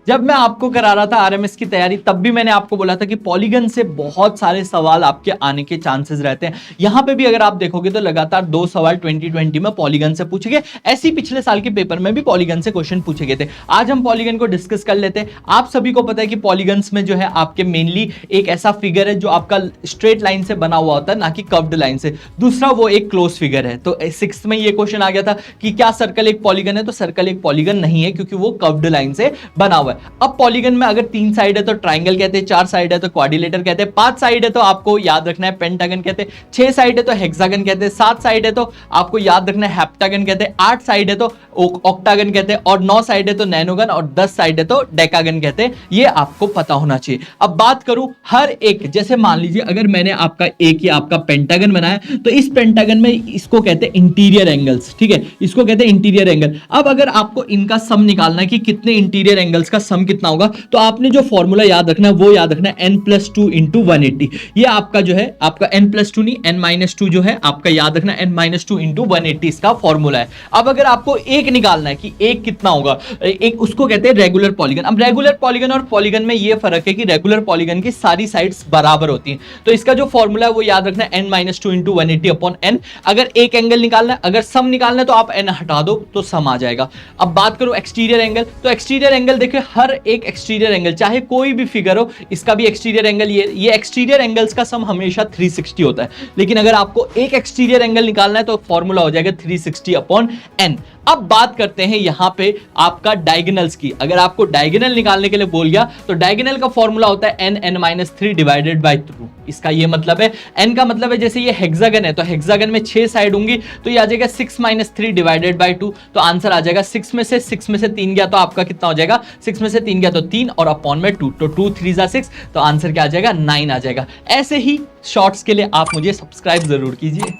जब मैं आपको करा रहा था आरएमएस की तैयारी तब भी मैंने आपको बोला था कि पॉलीगन से बहुत सारे सवाल आपके आने के चांसेस रहते हैं। यहां पे भी अगर आप देखोगे तो लगातार 2 सवाल 2020 में पॉलीगन से पूछे गए, ऐसी पिछले साल के पेपर में भी पॉलीगन से क्वेश्चन पूछे गए थे। आज हम पॉलीगन को डिस्कस कर लेते हैं। आप सभी को पता है कि पॉलीगन्स में जो है आपके मेनली एक ऐसा फिगर है जो आपका स्ट्रेट लाइन से बना हुआ होता है, ना कि कर्व्ड लाइन से। दूसरा वो एक क्लोज फिगर है। तो 6th में ये क्वेश्चन आ गया था कि क्या सर्कल एक पॉलीगन है, तो सर्कल एक पॉलीगन नहीं है क्योंकि वो कर्व्ड लाइन से बना हुआ है। अब पॉलीगन में अगर 3 साइड है तो ट्राइंगल कहते हैं, 4 साइड है तो क्वाड्रिलेटर कहते हैं, 5 साइड है तो आपको याद रखना है पेंटागन कहते हैं, 6 साइड है तो हेक्सागन कहते हैं, 7 साइड है तो आपको याद रखना है हेप्टागन कहते हैं, 8 साइड है तो ऑक्टागन कहते हैं, और 9 साइड है तो नैनोगन, और 10 साइड है तो डेकागन कहते हैं। ये आपको पता होना चाहिए। अब बात करूं हर एक, जैसे मान लीजिए अगर मैंने आपका एक ही आपका पेंटागन बनाया तो इस पेंटागन में इसको कहते हैं इंटीरियर एंगल्स, ठीक है, इसको कहते हैं इंटीरियर एंगल। अब अगर आपको इनका सम निकालना है कि कितने इंटीरियर एंगल्स का सम कितना होगा, तो आपने जो फॉर्मूला याद रखना है वो याद रखना है n+2 × 180। ये आपका जो है आपका n+2 नहीं n-2 जो है आपका याद रखना n-2 × 180 इसका फॉर्मूला है। अब अगर आपको एक निकालना है कि एक कितना होगा, एक उसको कहते हैं रेगुलर पॉलीगन। अब रेगुलर पॉलीगन और पॉलीगन में ये फर्क है कि रेगुलर पॉलीगन की सारी साइड्स बराबर होती हैं, तो इसका जो फॉर्मूला है वो याद रखना है n-2 × 180/n। अगर एक एंगल निकालना है, अगर सम निकालना है तो आप n हटा दो तो सम आ जाएगा। अब बात करो एक्सटीरियर एंगल, तो एक्सटीरियर एंगल देखिए हर एक एक्सटीरियर एंगल चाहे कोई भी फिगर हो, इसका भी एक्सटीरियर एंगल ये एक्सटीरियर एंगल्स का सम हमेशा 360 होता है। लेकिन अगर आपको एक एक्सटीरियर एंगल निकालना है तो फॉर्मूला हो जाएगा 360/n। अब बात करते हैं यहां पे आपका डायगोनल्स की। अगर आपको डायगोनल निकालने के लिए बोल गया तो डायगोनल का फॉर्मूला होता है n-3 डिवाइडेड बाय 2। इसका ये मतलब है, n का मतलब है जैसे ये हेक्सागन है तो हेक्सागन में 6 साइड होंगी, तो ये आ जाएगा 6 - 3 डिवाइडेड बाय 2। तो आंसर आ जाएगा 6 में से 3 गया तो आपका कितना हो जाएगा, 6 में से 3 गया तो 3 और अपॉन में 2, तो 2 3 = 6, तो आंसर क्या आ जाएगा 9 आ जाएगा। ऐसे ही शॉर्ट्स के लिए आप मुझे सब्सक्राइब जरूर कीजिए।